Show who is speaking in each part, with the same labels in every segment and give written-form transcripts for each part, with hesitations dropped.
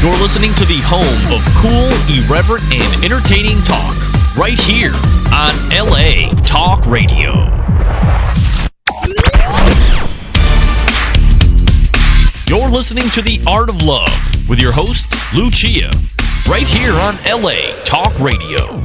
Speaker 1: You're listening to the home of cool, irreverent, and entertaining talk, right here on LA Talk Radio. You're listening to The Art of Love with your host, Lucia, right here on LA Talk Radio.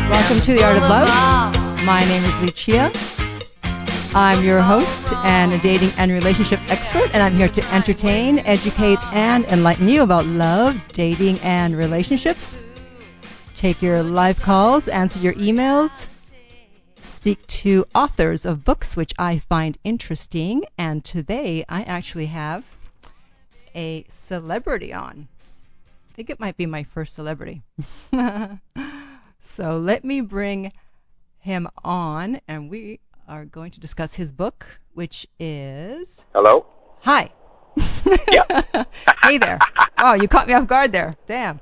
Speaker 2: Welcome to The Art of Love. My name is Lucia. I'm your host and a dating and relationship expert, and I'm here to entertain, educate, and enlighten you about love, dating, and relationships. Take your live calls, answer your emails, speak to authors of books which I find interesting, and today I actually have a celebrity on. I think it might be my first celebrity. So let me bring him on, and we are going to discuss his book, which is...
Speaker 3: Hello?
Speaker 2: Hi.
Speaker 3: Yeah.
Speaker 2: Hey there. Oh, you caught me off guard there. Damn.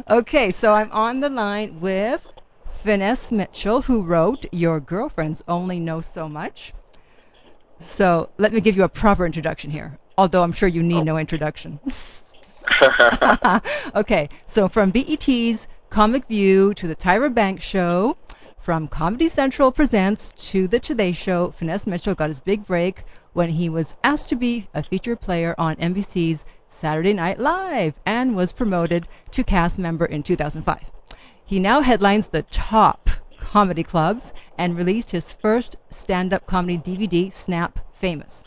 Speaker 2: Okay, so I'm on the line with Finesse Mitchell, who wrote Your Girlfriends Only Know So Much. So let me give you a proper introduction here, although I'm sure you need no introduction. Okay, so from BET's Comic View to the Tyra Banks Show, from Comedy Central Presents to the Today Show, Finesse Mitchell got his big break when he was asked to be a featured player on NBC's Saturday Night Live and was promoted to cast member in 2005. He now headlines the top comedy clubs and released his first stand-up comedy DVD, Snap Famous.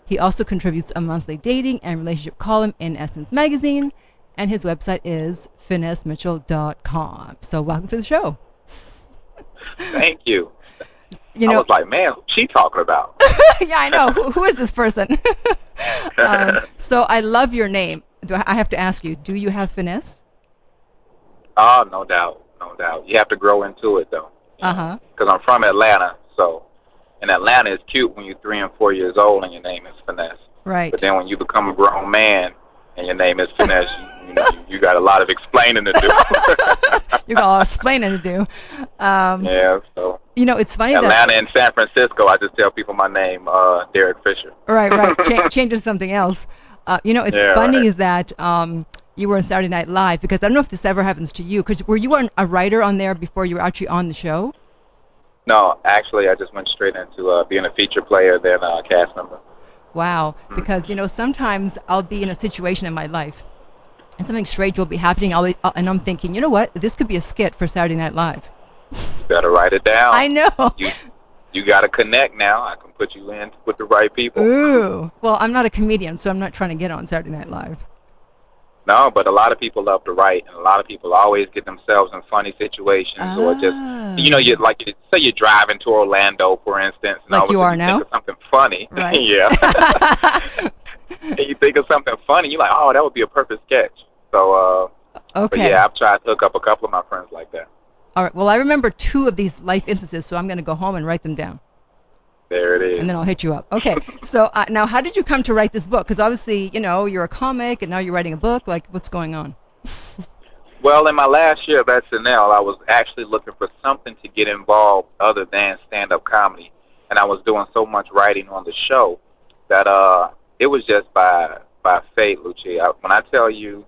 Speaker 2: He also contributes a monthly dating and relationship column in Essence magazine, and his website is finessemitchell.com. So welcome to the show.
Speaker 3: Thank you.
Speaker 2: You know,
Speaker 3: I was like, man, who's she talking about?
Speaker 2: Yeah, I know. Who is this person? So I love your name. I have to ask you, do you have finesse?
Speaker 3: Oh, no doubt. No doubt. You have to grow into it, though.
Speaker 2: Uh-huh.
Speaker 3: Because I'm from Atlanta, so... And Atlanta is cute when you're 3 and 4 years old and your name is Finesse.
Speaker 2: Right.
Speaker 3: But then when you become a grown man and your name is Finesse, you got a lot of explaining to do.
Speaker 2: You got a lot of explaining to do.
Speaker 3: Yeah, so...
Speaker 2: You know, it's funny
Speaker 3: Atlanta and San Francisco, I just tell people my name, Derek Fisher.
Speaker 2: Right. Changing something else. You know, it's funny that you were on Saturday Night Live, because I don't know if this ever happens to you, because were you a writer on there before you were actually on the show?
Speaker 3: No, actually, I just went straight into being a feature player, then a cast member.
Speaker 2: Wow, because, you know, sometimes I'll be in a situation in my life, and something strange will be happening, and I'm thinking, you know what, this could be a skit for Saturday Night Live.
Speaker 3: You better write it down.
Speaker 2: I know.
Speaker 3: You got to connect now. I can put you in with the right people.
Speaker 2: Ooh. Well, I'm not a comedian, so I'm not trying to get on Saturday Night Live.
Speaker 3: No, but a lot of people love to write, and a lot of people always get themselves in funny situations, or just, you know, say you're driving to Orlando, for instance, and
Speaker 2: like
Speaker 3: all of a sudden you think of something funny.
Speaker 2: Right.
Speaker 3: Yeah. And you think of something funny, you're like, oh, that would be a perfect sketch. So,
Speaker 2: okay.
Speaker 3: But yeah, I've tried to hook up a couple of my friends like that.
Speaker 2: All right. Well, I remember 2 of these life instances, so I'm going to go home and write them down.
Speaker 3: There it is.
Speaker 2: And then I'll hit you up. Okay. So now, how did you come to write this book? Because obviously, you know, you're a comic, and now you're writing a book. Like, what's going on?
Speaker 3: Well, in my last year of SNL, I was actually looking for something to get involved other than stand-up comedy. And I was doing so much writing on the show that it was just by fate, Lucia. When I tell you,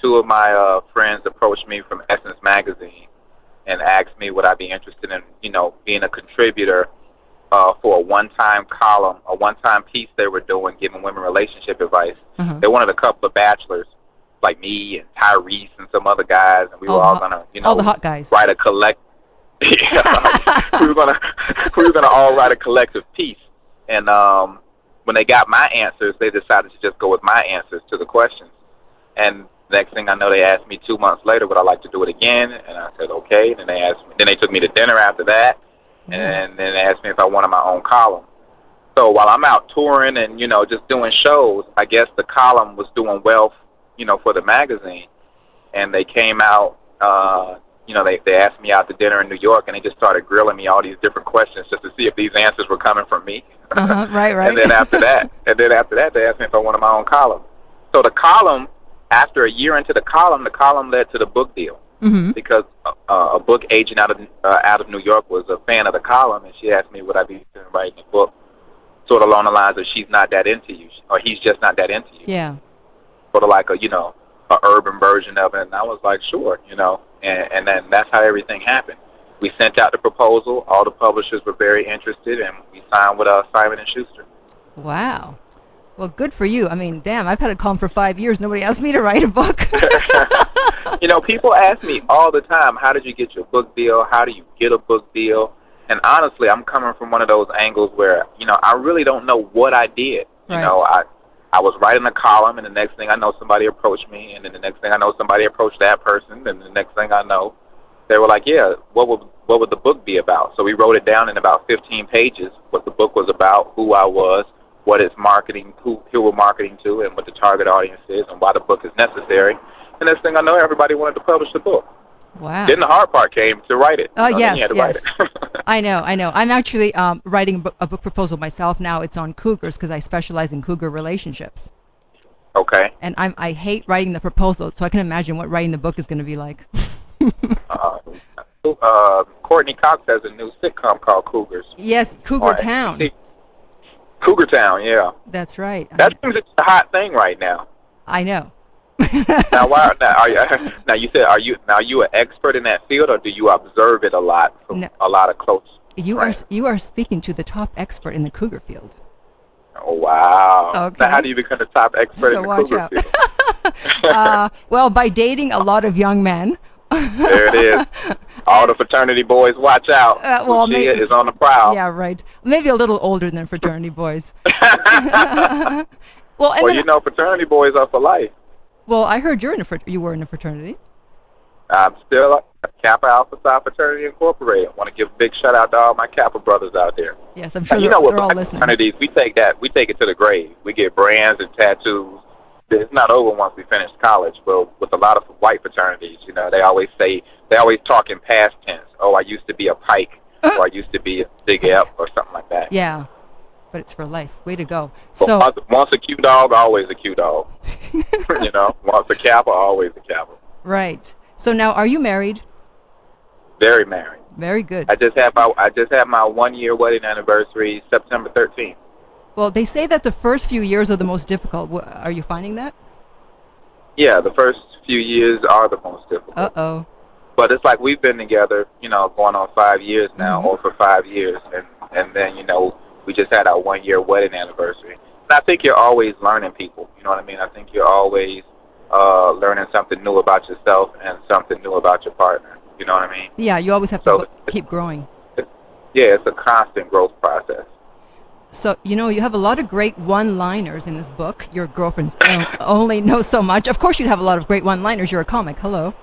Speaker 3: 2 of my friends approached me from Essence magazine and asked me would I be interested in, you know, being a contributor for a one-time column, a one-time piece they were doing, giving women relationship advice. They wanted a couple of bachelors, like me and Tyrese and some other guys, and we were all gonna, you know,
Speaker 2: all the hot guys,
Speaker 3: write a we were gonna all write a collective piece. And when they got my answers, they decided to just go with my answers to the questions. And next thing I know, they asked me 2 months later, would I like to do it again? And I said okay. And then they took me to dinner after that. And then they asked me if I wanted my own column. So while I'm out touring and, you know, just doing shows, I guess the column was doing well, you know, for the magazine. And they came out they asked me out to dinner in New York, and they just started grilling me all these different questions just to see if these answers were coming from me.
Speaker 2: Right.
Speaker 3: And then after that, they asked me if I wanted my own column. So the column, after a year into the column led to the book deal.
Speaker 2: Mm-hmm.
Speaker 3: Because a book agent out of New York was a fan of the column, and she asked me would I be interested in writing a book, sort of along the lines of she's not that into you, or he's just not that into you.
Speaker 2: Yeah.
Speaker 3: Sort of like a urban version of it, and I was like, sure, and then that's how everything happened. We sent out the proposal. All the publishers were very interested, and we signed with Simon & Schuster.
Speaker 2: Wow. Well, good for you. I mean, damn, I've had a column for 5 years. Nobody asked me to write a book.
Speaker 3: People ask me all the time, how did you get your book deal? How do you get a book deal? And honestly, I'm coming from one of those angles where, I really don't know what I did.
Speaker 2: Right.
Speaker 3: I was writing a column, and the next thing I know, somebody approached me, and then the next thing I know, somebody approached that person, and the next thing I know, they were like, yeah, what would the book be about? So we wrote it down in about 15 pages, what the book was about, who I was, what it's marketing, who we're marketing to, and what the target audience is, and why the book is necessary. And next thing I know, everybody wanted to publish the book.
Speaker 2: Wow.
Speaker 3: Then the hard part came to write it.
Speaker 2: Yes.
Speaker 3: Write it.
Speaker 2: I know. I'm actually writing a book proposal myself now. It's on cougars because I specialize in cougar relationships.
Speaker 3: Okay.
Speaker 2: And I hate writing the proposal, so I can imagine what writing the book is going to be like.
Speaker 3: Courtney Cox has a new sitcom called Cougars.
Speaker 2: Yes, Cougar Town.
Speaker 3: Cougar Town, yeah.
Speaker 2: That's right.
Speaker 3: That seems like a hot thing right now.
Speaker 2: I know.
Speaker 3: Now you said are you an expert in that field, or do you observe it a lot from a lot of close friends?
Speaker 2: You are speaking to the top expert in the cougar field.
Speaker 3: Oh wow!
Speaker 2: Okay.
Speaker 3: Now how do you become the top expert in the cougar field?
Speaker 2: Well, by dating a lot of young men.
Speaker 3: There it is. All the fraternity boys, watch out. Lucia is on the prowl.
Speaker 2: Yeah, right. Maybe a little older than fraternity boys. Well,
Speaker 3: fraternity boys are for life.
Speaker 2: Well, I heard you were in a fraternity.
Speaker 3: I'm still a Kappa Alpha Psi Fraternity Incorporated. I want to give a big shout out to all my Kappa brothers out there.
Speaker 2: Yes, I'm sure
Speaker 3: they're
Speaker 2: all listening.
Speaker 3: Fraternities, we take it to the grave. We get brands and tattoos. It's not over once we finish college, but with a lot of white fraternities, they always talk in past tense. Oh, I used to be a Pike, or I used to be a Big F, or something like that.
Speaker 2: Yeah, but it's for life. Way to go.
Speaker 3: So once a Q dog, always a Q dog. Once a Kappa, always a Kappa.
Speaker 2: Right. So now, are you married?
Speaker 3: Very married.
Speaker 2: Very good.
Speaker 3: I just had my 1 year wedding anniversary, September 13th.
Speaker 2: Well, they say that the first few years are the most difficult. Are you finding that?
Speaker 3: Yeah, the first few years are the most difficult.
Speaker 2: Uh-oh.
Speaker 3: But it's like we've been together, going on 5 years now, or for 5 years, and then, we just had our 1 year wedding anniversary. And I think you're always learning people, you know what I mean? I think you're always learning something new about yourself and something new about your partner, you know what I mean?
Speaker 2: Yeah, you always have to keep growing.
Speaker 3: It's a constant growth process.
Speaker 2: So, you have a lot of great one-liners in this book. Your girlfriends only know so much. Of course you'd have a lot of great one-liners. You're a comic. Hello.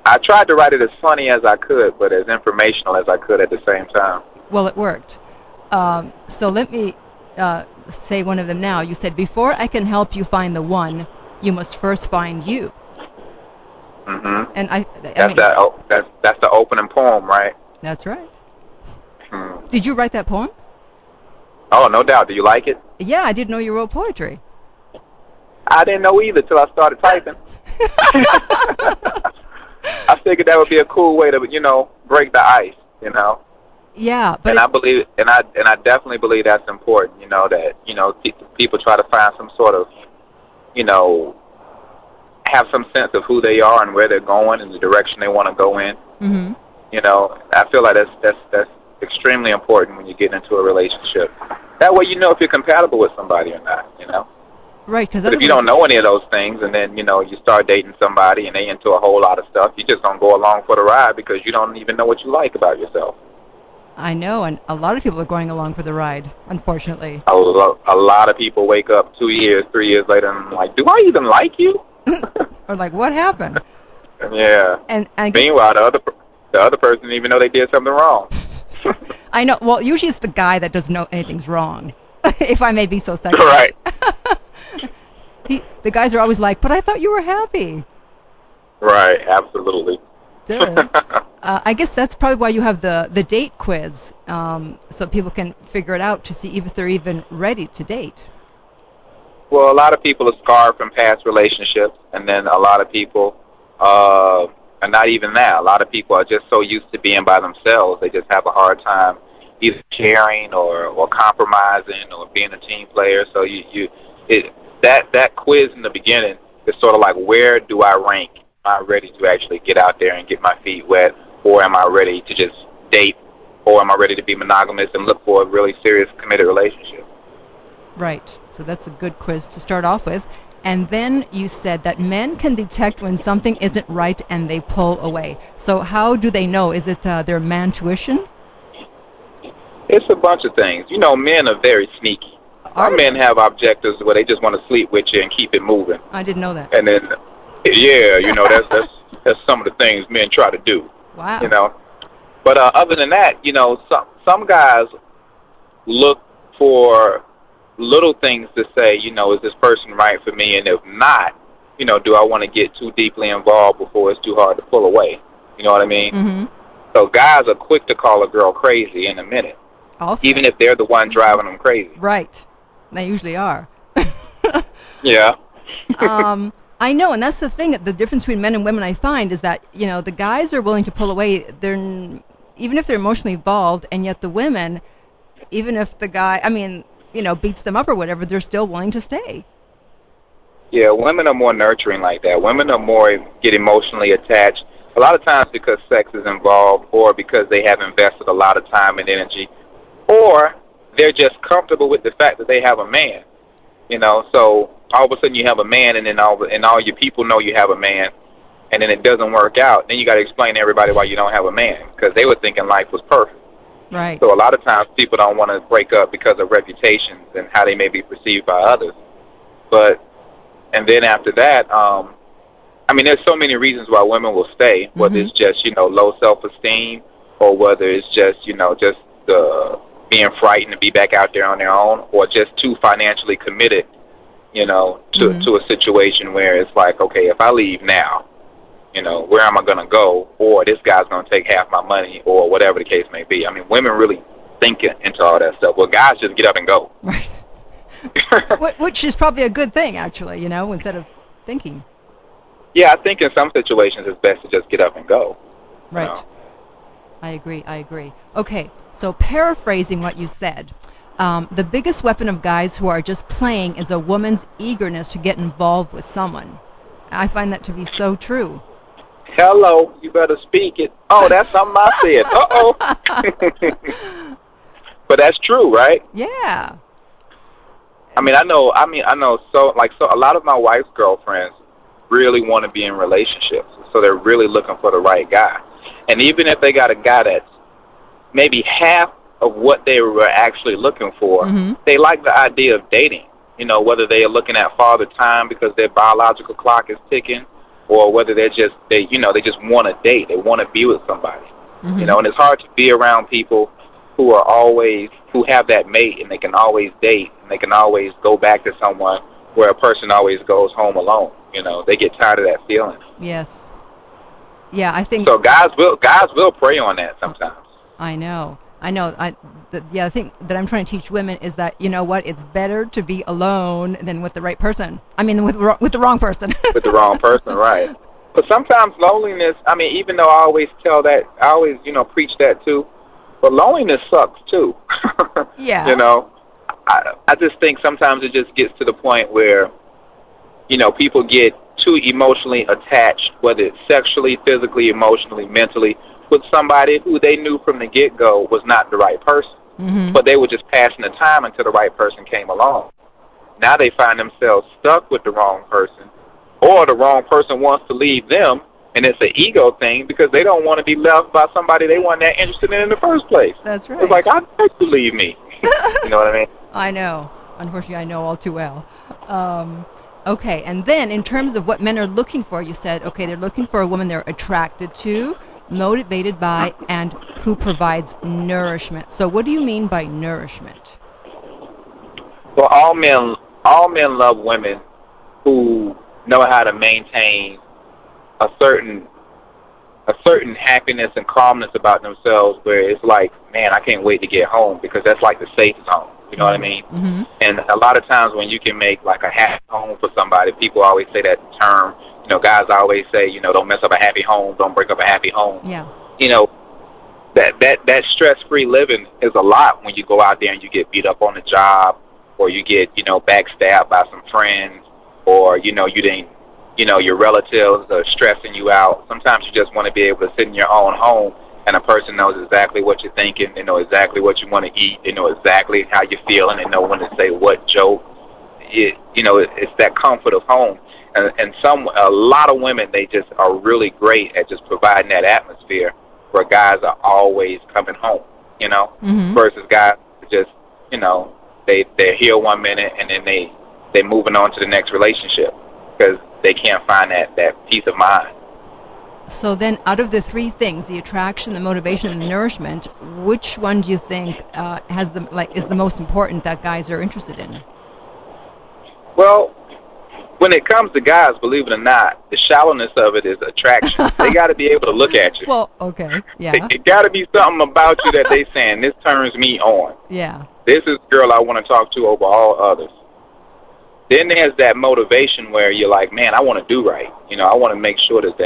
Speaker 3: I tried to write it as funny as I could, but as informational as I could at the same time.
Speaker 2: Well, it worked. So let me say one of them now. You said, before I can help you find the one, you must first find you.
Speaker 3: Mm-hmm.
Speaker 2: And
Speaker 3: that's the opening poem, right?
Speaker 2: That's right.
Speaker 3: Hmm.
Speaker 2: Did you write that poem?
Speaker 3: Oh, no doubt. Do you like it?
Speaker 2: Yeah, I didn't know you wrote poetry.
Speaker 3: I didn't know either till I started typing. I figured that would be a cool way to, break the ice,
Speaker 2: Yeah, but
Speaker 3: I believe, and I definitely believe that's important. That people try to find some sort of, have some sense of who they are and where they're going and the direction they want to go in.
Speaker 2: Mm-hmm.
Speaker 3: I feel like that's extremely important when you get into a relationship. That way, if you're compatible with somebody or not.
Speaker 2: Right, because
Speaker 3: but if you don't know any of those things, and then you start dating somebody and they into a whole lot of stuff, you just don't go along for the ride because you don't even know what you like about yourself.
Speaker 2: I know, and a lot of people are going along for the ride, unfortunately.
Speaker 3: A lot of people wake up 2 years, 3 years later, and I'm like, do I even like you?
Speaker 2: Or like, what happened?
Speaker 3: Yeah.
Speaker 2: And
Speaker 3: meanwhile, the other person didn't even know they did something wrong.
Speaker 2: I know. Well, usually it's the guy that doesn't know anything's wrong, if I may be so sexual.
Speaker 3: Right.
Speaker 2: The guys are always like, but I thought you were happy.
Speaker 3: Right, absolutely.
Speaker 2: Duh. I guess that's probably why you have the date quiz, so people can figure it out to see if they're even ready to date.
Speaker 3: Well, a lot of people are scarred from past relationships, and then a lot of people are not even that. A lot of people are just so used to being by themselves, they just have a hard time either sharing or compromising or being a team player. So that quiz in the beginning is sort of like, where do I rank? Am I ready to actually get out there and get my feet wet, or am I ready to just date, or am I ready to be monogamous and look for a really serious, committed relationship?
Speaker 2: Right. So that's a good quiz to start off with. And then you said that men can detect when something isn't right and they pull away. So how do they know? Is it their mantuition?
Speaker 3: It's a bunch of things. You know, men are very sneaky. Our men have objectives where they just want to sleep with you and keep it moving.
Speaker 2: I didn't know that.
Speaker 3: And then, yeah, you know, that's some of the things men try to do.
Speaker 2: Wow.
Speaker 3: You know, but other than that, you know, some guys look for little things to say, you know, is this person right for me? And if not, you know, do I want to get too deeply involved before it's too hard to pull away? You know what I mean?
Speaker 2: Mm-hmm.
Speaker 3: So guys are quick to call a girl crazy in a minute,
Speaker 2: Also.
Speaker 3: even if they're the one driving them crazy.
Speaker 2: Right. They usually are.
Speaker 3: Yeah.
Speaker 2: I know, and that's the thing. The difference between men and women, I find, is that, you know, the guys are willing to pull away. Even if they're emotionally involved, and yet the women, even if the guy, you know, beats them up or whatever, they're still willing to stay.
Speaker 3: Yeah, women are more nurturing like that. Women are more get emotionally attached. A lot of times because sex is involved, or because they have invested a lot of time and energy, or they're just comfortable with the fact that they have a man. You know, so all of a sudden you have a man, and then all your people know you have a man, and then it doesn't work out. Then you got to explain to everybody why you don't have a man, because they were thinking life was perfect.
Speaker 2: Right.
Speaker 3: So a lot of times people don't want to break up because of reputations and how they may be perceived by others. And then after that, there's so many reasons why women will stay, whether it's just, you know, low self-esteem, or whether it's just, you know, just being frightened to be back out there on their own, or just too financially committed, you know, to a situation where it's like, okay, if I leave now, you know, where am I going to go? Or this guy's going to take half my money, or whatever the case may be. I mean, women really think into all that stuff. Well, guys just get up and go.
Speaker 2: Right. Which is probably a good thing, actually, you know, instead of thinking.
Speaker 3: Yeah, I think in some situations it's best to just get up and go.
Speaker 2: Right.
Speaker 3: You know?
Speaker 2: I agree. Okay, so paraphrasing what you said, the biggest weapon of guys who are just playing is a woman's eagerness to get involved with someone. I find that to be so true.
Speaker 3: Hello, you better speak it. Oh, that's something I said. Uh-oh. But that's true, right?
Speaker 2: Yeah.
Speaker 3: I know so a lot of my wife's girlfriends really want to be in relationships. So they're really looking for the right guy. And even if they got a guy that's maybe half of what they were actually looking for, they like the idea of dating. You know, whether they are looking at father time because their biological clock is ticking, or whether they just want to date. They want to be with somebody. You know, and it's hard to be around people who have that mate, and they can always date, and they can always go back to someone where a person always goes home alone. You know, they get tired of that feeling.
Speaker 2: Yes. Yeah, I think
Speaker 3: so. Guys will prey on that sometimes.
Speaker 2: I know. The thing that I'm trying to teach women is that, you know what, it's better to be alone than with the right person. I mean, with the wrong person.
Speaker 3: With the wrong person, right. But sometimes loneliness, even though I always preach that too, but loneliness sucks too.
Speaker 2: Yeah.
Speaker 3: You know, I just think sometimes it just gets to the point where, you know, people get too emotionally attached, whether it's sexually, physically, emotionally, mentally, with somebody who they knew from the get-go was not the right person. But they were just passing the time until the right person came along. Now they find themselves stuck with the wrong person, or the wrong person wants to leave them, and it's an ego thing because they don't want to be left by somebody they weren't that interested in the first place.
Speaker 2: That's right.
Speaker 3: It's like, I'd like to leave me. You know what I mean?
Speaker 2: I know. Unfortunately, I know all too well. Okay, and then in terms of what men are looking for, you said, okay, they're looking for a woman they're attracted to, motivated by, and who provides nourishment. So what do you mean by nourishment?
Speaker 3: Well, all men love women who know how to maintain a certain a certain happiness and calmness about themselves where it's like, man, I can't wait to get home, because that's like the safe zone. You know what I mean?
Speaker 2: Mm-hmm.
Speaker 3: And a lot of times when you can make like a happy home for somebody, people always say that term. You know, guys always say, you know, don't mess up a happy home, don't break up a happy home.
Speaker 2: Yeah.
Speaker 3: You know, that stress-free living is a lot when you go out there and you get beat up on the job, or you get, you know, backstabbed by some friends, or, you know, your relatives are stressing you out. Sometimes you just want to be able to sit in your own home, and a person knows exactly what you're thinking. They know exactly what you want to eat. They know exactly how you're feeling. They know when to say what joke. It's that comfort of home. And a lot of women, they just are really great at just providing that atmosphere where guys are always coming home, you know,
Speaker 2: mm-hmm.
Speaker 3: versus guys just, you know, they're here 1 minute and then they're moving on to the next relationship because they can't find that peace of mind.
Speaker 2: So then, out of the three things, the attraction, the motivation, and the nourishment, which one do you think is the most important that guys are interested in?
Speaker 3: Well, when it comes to guys, believe it or not, the shallowness of it is attraction. They got to be able to look at you.
Speaker 2: Well, okay, yeah.
Speaker 3: It got to be something about you that they saying, this turns me on.
Speaker 2: Yeah.
Speaker 3: This is the girl I want to talk to over all others. Then there's that motivation where you're like, man, I want to do right. You know, I want to make sure that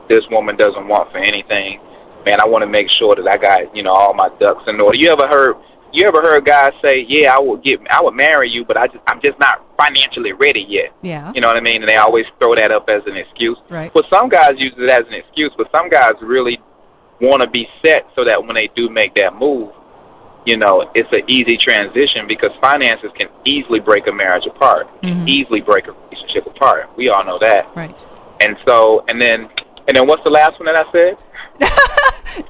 Speaker 3: this woman doesn't want for anything. Man, I want to make sure that I got, you know, all my ducks in order. You ever heard guys say, yeah, I would marry you, but I'm just not financially ready yet.
Speaker 2: Yeah.
Speaker 3: You know what I mean? And they always throw that up as an excuse.
Speaker 2: Right.
Speaker 3: Well, some guys use it as an excuse, but some guys really want to be set so that when they do make that move, you know, it's an easy transition, because finances can easily break a marriage apart,
Speaker 2: mm-hmm.
Speaker 3: easily break a relationship apart. We all know that.
Speaker 2: Right.
Speaker 3: And so, and then what's the last one that I
Speaker 2: said?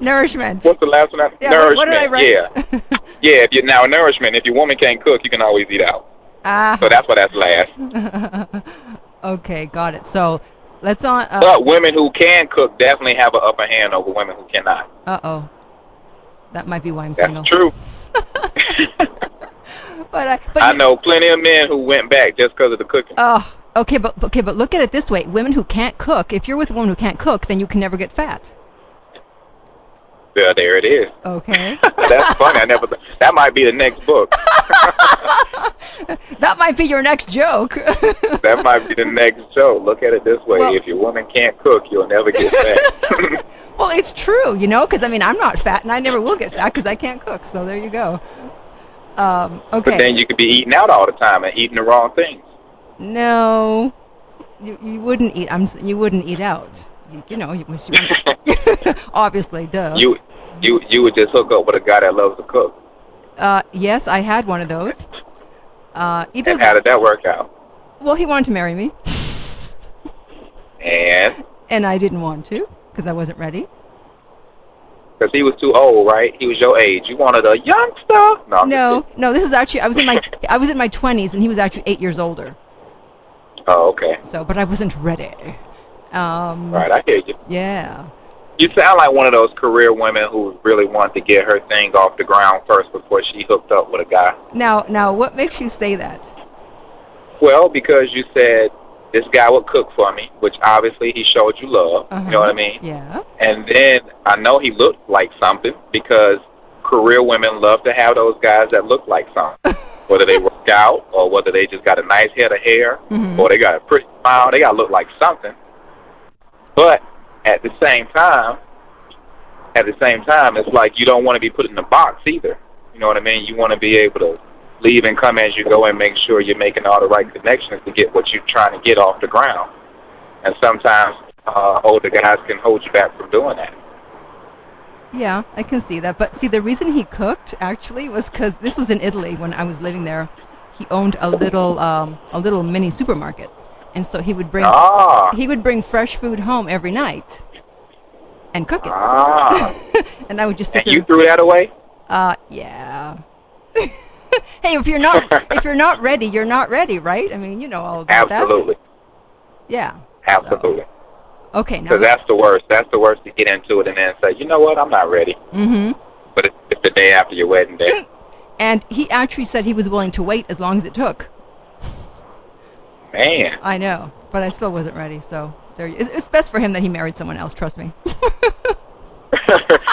Speaker 2: Nourishment.
Speaker 3: What's the last one? Nourishment.
Speaker 2: What did I write?
Speaker 3: Yeah. Now nourishment. If your woman can't cook, you can always eat out. So that's why that's last.
Speaker 2: Okay, got it. So let's on.
Speaker 3: But women who can cook definitely have an upper hand over women who cannot.
Speaker 2: Uh-oh. That might be why I'm single.
Speaker 3: That's true.
Speaker 2: but
Speaker 3: I know plenty of men who went back just because of the cooking.
Speaker 2: Oh, okay, but look at it this way: women who can't cook. If you're with a woman who can't cook, then you can never get fat.
Speaker 3: Yeah, there it is.
Speaker 2: Okay.
Speaker 3: That's funny. That might be the next book.
Speaker 2: That might be your next joke.
Speaker 3: That might be the next joke. Look at it this way: if your woman can't cook, you'll never get fat.
Speaker 2: Well, it's true, you know, because I mean, I'm not fat, and I never will get fat because I can't cook. So there you go. Okay.
Speaker 3: But then you could be eating out all the time and eating the wrong things.
Speaker 2: No, you wouldn't eat. You wouldn't eat out. You know, obviously, duh.
Speaker 3: You would just hook up with a guy that loves to cook.
Speaker 2: Yes, I had one of those.
Speaker 3: And how did that work out?
Speaker 2: Well, he wanted to marry me. And I didn't want to because I wasn't ready.
Speaker 3: Because he was too old, right? He was your age. You wanted a youngster.
Speaker 2: No. This is actually I was in my 20s, and he was actually 8 years older.
Speaker 3: Oh, okay.
Speaker 2: So, but I wasn't ready.
Speaker 3: Right, I hear you.
Speaker 2: Yeah.
Speaker 3: You sound like one of those career women who really wanted to get her thing off the ground first before she hooked up with a guy.
Speaker 2: Now, what makes you say that?
Speaker 3: Well, because you said this guy would cook for me, which obviously he showed you love.
Speaker 2: Uh-huh.
Speaker 3: You know what I mean?
Speaker 2: Yeah.
Speaker 3: And then I know he looked like something, because career women love to have those guys that look like something. Whether they work out or whether they just got a nice head of hair,
Speaker 2: mm-hmm.
Speaker 3: or they got a pretty smile, they got to look like something. But at the same time, it's like you don't want to be put in a box either. You know what I mean? You want to be able to leave and come as you go and make sure you're making all the right connections to get what you're trying to get off the ground. And sometimes older guys can hold you back from doing that.
Speaker 2: Yeah, I can see that. But see, the reason he cooked actually was because this was in Italy when I was living there. He owned a little mini supermarket, and so he would bring fresh food home every night and cook it. And I would just sit there.
Speaker 3: And you threw that away?
Speaker 2: Yeah. Hey, if you're not ready, you're not ready, right? I mean, you know all about that.
Speaker 3: Absolutely.
Speaker 2: Yeah.
Speaker 3: Absolutely.
Speaker 2: So. Okay, now.
Speaker 3: Because that's the worst. That's the worst, to get into it and then say, you know what, I'm not ready.
Speaker 2: Mm-hmm.
Speaker 3: But it's the day after your wedding day.
Speaker 2: And he actually said he was willing to wait as long as it took.
Speaker 3: Man.
Speaker 2: I know, but I still wasn't ready, so there. It's best for him that he married someone else. Trust me.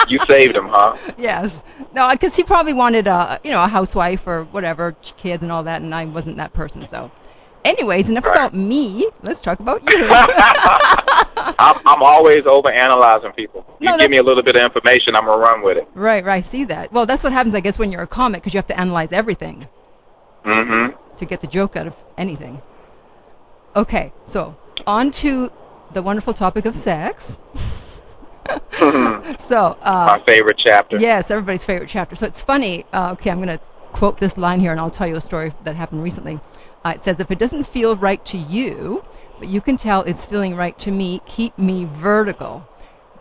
Speaker 3: You saved him, huh?
Speaker 2: Yes. No, because he probably wanted a housewife or whatever, kids and all that, and I wasn't that person. So, anyways, enough about me. Let's talk about you.
Speaker 3: I'm always overanalyzing people. You give me a little bit of information, I'm gonna run with it.
Speaker 2: Right. I see that. Well, that's what happens, I guess, when you're a comic, because you have to analyze everything.
Speaker 3: Mm-hmm.
Speaker 2: To get the joke out of anything. Okay, so on to the wonderful topic of sex. So
Speaker 3: my favorite chapter.
Speaker 2: Yes, everybody's favorite chapter. So it's funny. Okay, I'm going to quote this line here, and I'll tell you a story that happened recently. It says, "If it doesn't feel right to you, but you can tell it's feeling right to me, keep me vertical.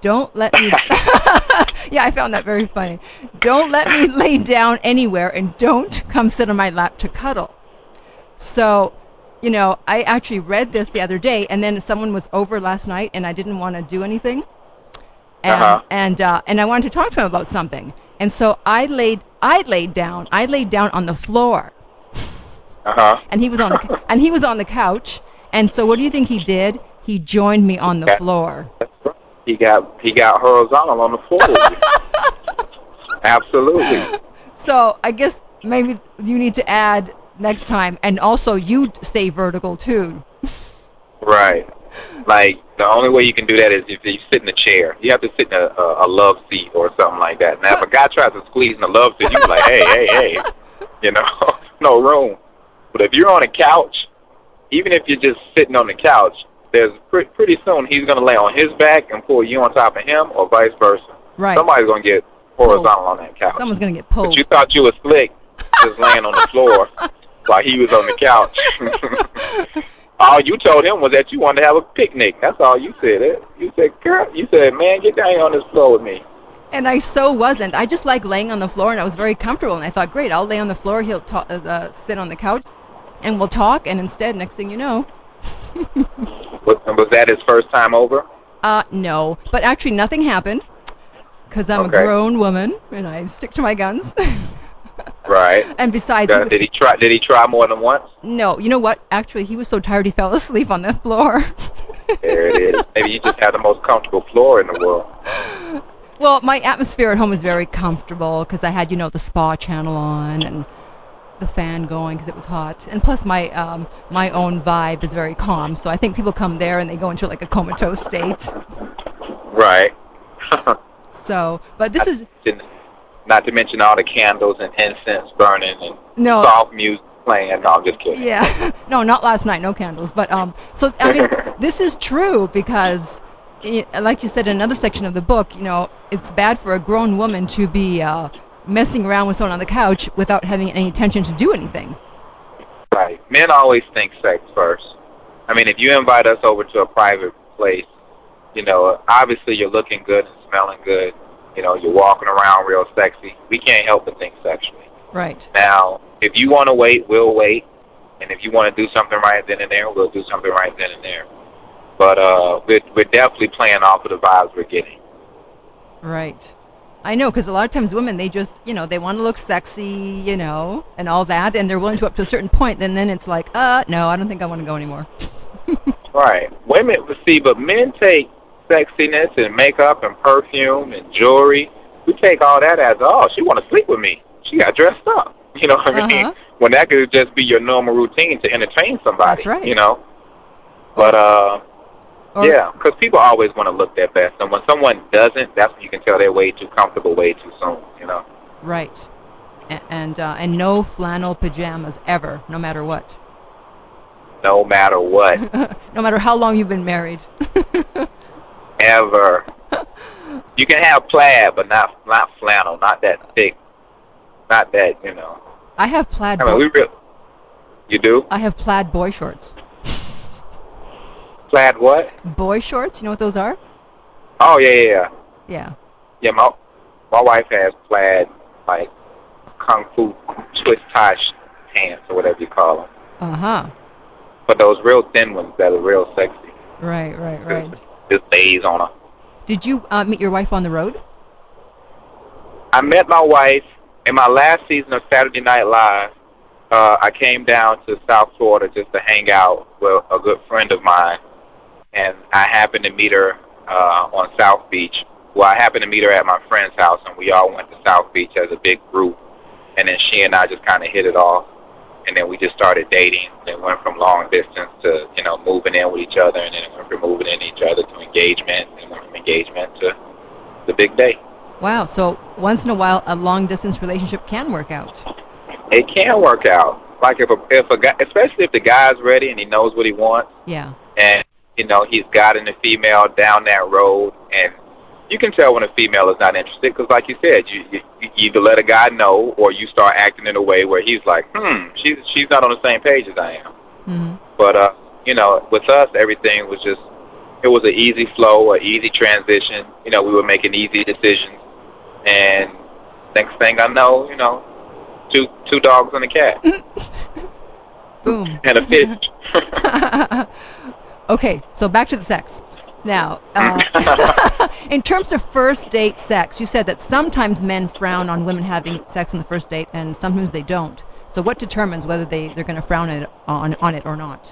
Speaker 2: Don't let me." Yeah, I found that very funny. "Don't let me lay down anywhere, and don't come sit on my lap to cuddle." So, I actually read this the other day, and then someone was over last night, and I didn't want to do anything. And I wanted to talk to him about something, and so I laid down on the floor, and he was on the couch, and so what do you think he did? He joined me on the floor.
Speaker 3: He got horizontal on the floor. Absolutely.
Speaker 2: So I guess maybe you need to add next time, and also you stay vertical too.
Speaker 3: Right. Like, the only way you can do that is if you sit in a chair. You have to sit in a love seat or something like that. Now, if a guy tries to squeeze in the love seat, you're like, hey, no room. But if you're on a couch, even if you're just sitting on the couch, there's pretty soon he's going to lay on his back and pull you on top of him, or vice versa.
Speaker 2: Right.
Speaker 3: Somebody's going to get horizontal on that couch.
Speaker 2: Someone's going to get pulled.
Speaker 3: But you thought you was slick just laying on the floor while he was on the couch. All you told him was that you wanted to have a picnic. That's all you said. You said, girl, man, get down here on this floor with me.
Speaker 2: And I so wasn't. I just like laying on the floor, and I was very comfortable. And I thought, great, I'll lay on the floor. He'll sit on the couch, and we'll talk. And instead, next thing you know.
Speaker 3: Was that his first time over?
Speaker 2: No. But actually, nothing happened, because I'm a grown woman, and I stick to my guns.
Speaker 3: Right.
Speaker 2: And besides,
Speaker 3: did he try more than once?
Speaker 2: No. You know what? Actually, he was so tired he fell asleep on the floor.
Speaker 3: There it is. Maybe you just have the most comfortable floor in the world.
Speaker 2: Well, my atmosphere at home is very comfortable because I had, the spa channel on and the fan going because it was hot. And plus, my own vibe is very calm. So I think people come there and they go into like a comatose state.
Speaker 3: Right.
Speaker 2: So, but this is.
Speaker 3: Not to mention all the candles and incense burning and soft music playing. No, I'm just kidding.
Speaker 2: Yeah. No, not last night. No candles. But so I mean, this is true because, like you said in another section of the book, it's bad for a grown woman to be messing around with someone on the couch without having any intention to do anything.
Speaker 3: Right. Men always think sex first. I mean, if you invite us over to a private place, obviously you're looking good and smelling good. You're walking around real sexy. We can't help but think sexually.
Speaker 2: Right.
Speaker 3: Now, if you want to wait, we'll wait. And if you want to do something right then and there, we'll do something right then and there. But we're definitely playing off of the vibes we're getting.
Speaker 2: Right. I know, because a lot of times women, they just, they want to look sexy, and all that, and they're willing to up to a certain point, and then it's like, no, I don't think I want to go anymore.
Speaker 3: Right. Women, but men take sexiness and makeup and perfume and jewelry. We take all that as, she want to sleep with me. She got dressed up. You know what I mean? When that could just be your normal routine to entertain somebody.
Speaker 2: That's right.
Speaker 3: But, yeah, because people always want to look their best. And when someone doesn't, that's when you can tell they're way too comfortable way too soon,
Speaker 2: Right. And no flannel pajamas ever, no matter what.
Speaker 3: No matter what.
Speaker 2: No matter how long you've been married.
Speaker 3: Ever. You can have plaid, but not flannel, not that thick, not that,
Speaker 2: I have plaid.
Speaker 3: You do?
Speaker 2: I have plaid boy shorts.
Speaker 3: Plaid what?
Speaker 2: Boy shorts. You know what those are?
Speaker 3: Oh yeah.
Speaker 2: Yeah.
Speaker 3: Yeah, my wife has plaid, like kung fu twist tie pants or whatever you call them. But those real thin ones that are real sexy.
Speaker 2: Right.
Speaker 3: Just lays on her.
Speaker 2: Did you meet your wife on the road?
Speaker 3: I met my wife in my last season of Saturday Night Live. I came down to South Florida just to hang out with a good friend of mine. and I happened to meet her on South Beach. Well, I happened to meet her at my friend's house, and we all went to South Beach as a big group. And then she and I just kind of hit it off, and then we just started dating. Then went from long distance to, you know, moving in with each other, and then went from moving in each other to engagement, and went from engagement to the big day.
Speaker 2: Wow. So once in a while, a long-distance relationship can work out.
Speaker 3: It can work out. Like if a guy, especially if the guy's ready and he knows what he wants.
Speaker 2: Yeah.
Speaker 3: And, you know, he's guiding the female down that road, and you can tell when a female is not interested because, like you said, you either let a guy know or you start acting in a way where he's like, she's not on the same page as I am.
Speaker 2: Mm-hmm.
Speaker 3: But, you know, with us, everything was just, it was an easy flow, an easy transition. You know, we were making easy decisions. And next thing I know, you know, two dogs and a cat.
Speaker 2: Boom.
Speaker 3: And a fish.
Speaker 2: Okay, so back to the sex. Now, in terms of first date sex, you said that sometimes men frown on women having sex on the first date, and sometimes they don't. So what determines whether they're going to frown on it or not?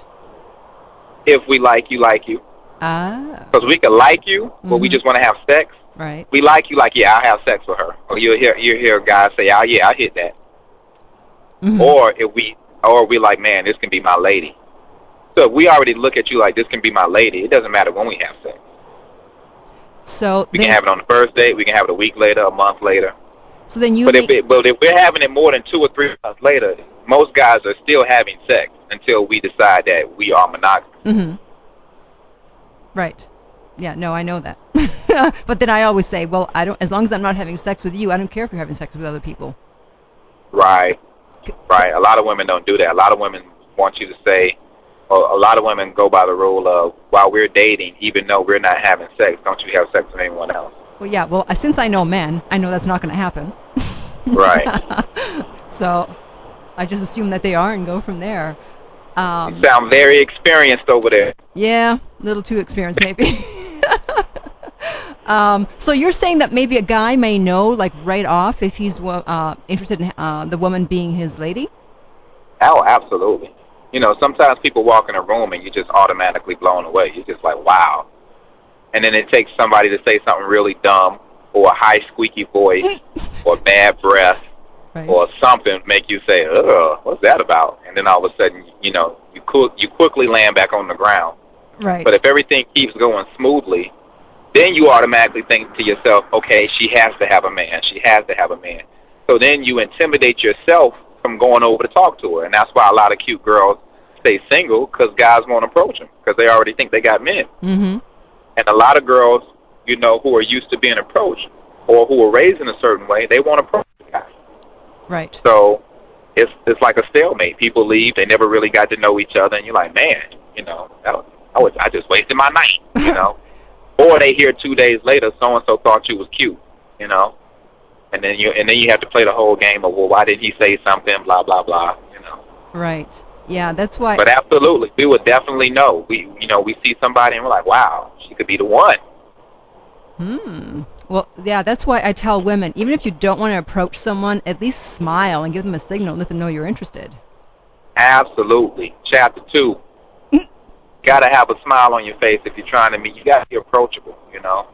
Speaker 3: If we like you, like you.
Speaker 2: Ah.
Speaker 3: Because we could like you, but we just want to have sex.
Speaker 2: Right.
Speaker 3: We like you, like, yeah, I'll have sex with her. Or you hear guys say, oh, yeah, I hit that.
Speaker 2: Mm-hmm.
Speaker 3: Or we like, man, this can be my lady. So if we already look at you like this can be my lady, it doesn't matter when we have sex.
Speaker 2: So
Speaker 3: we can have it on the first date, we can have it a week later, a month later.
Speaker 2: So then
Speaker 3: but if we're having it more than 2 or 3 months later, most guys are still having sex until we decide that we are monogamous.
Speaker 2: Mm-hmm. Right. Yeah, no, I know that. But then I always say, well, as long as I'm not having sex with you, I don't care if you're having sex with other people.
Speaker 3: Right. Right. A lot of women don't do that. A lot of women want you to say, a lot of women go by the rule of, while we're dating, even though we're not having sex, don't you have sex with anyone else?
Speaker 2: Well, yeah. Well, since I know men, I know that's not going to happen.
Speaker 3: Right.
Speaker 2: So I just assume that they are and go from there.
Speaker 3: You sound very experienced over there.
Speaker 2: Yeah, a little too experienced maybe. So you're saying that maybe a guy may know, like, right off if he's interested in the woman being his lady?
Speaker 3: Oh, absolutely. You know, sometimes people walk in a room and you're just automatically blown away. You're just like, wow. And then it takes somebody to say something really dumb or a high squeaky voice or bad breath or something make you say, ugh, what's that about? And then all of a sudden, you know, you quickly land back on the ground.
Speaker 2: Right.
Speaker 3: But if everything keeps going smoothly, then you automatically think to yourself, okay, she has to have a man. She has to have a man. So then you intimidate yourself from going over to talk to her. And that's why a lot of cute girls stay single, because guys won't approach them because they already think they got men.
Speaker 2: Mm-hmm.
Speaker 3: And a lot of girls, you know, who are used to being approached or who are raised in a certain way, they won't approach the guy.
Speaker 2: Right.
Speaker 3: So it's like a stalemate. People leave. They never really got to know each other. And you're like, man, you know, I just wasted my night, you know. Or they hear 2 days later, so-and-so thought you was cute, you know. And then you have to play the whole game of, well, why didn't he say something, blah, blah, blah, you know.
Speaker 2: Right. Yeah, that's why.
Speaker 3: But absolutely, we would definitely know. We see somebody and we're like, wow, she could be the one.
Speaker 2: Well, yeah, that's why I tell women, even if you don't want to approach someone, at least smile and give them a signal, let them know you're interested.
Speaker 3: Absolutely. Chapter 2. Got to have a smile on your face if you're trying to meet. You got to be approachable, you know.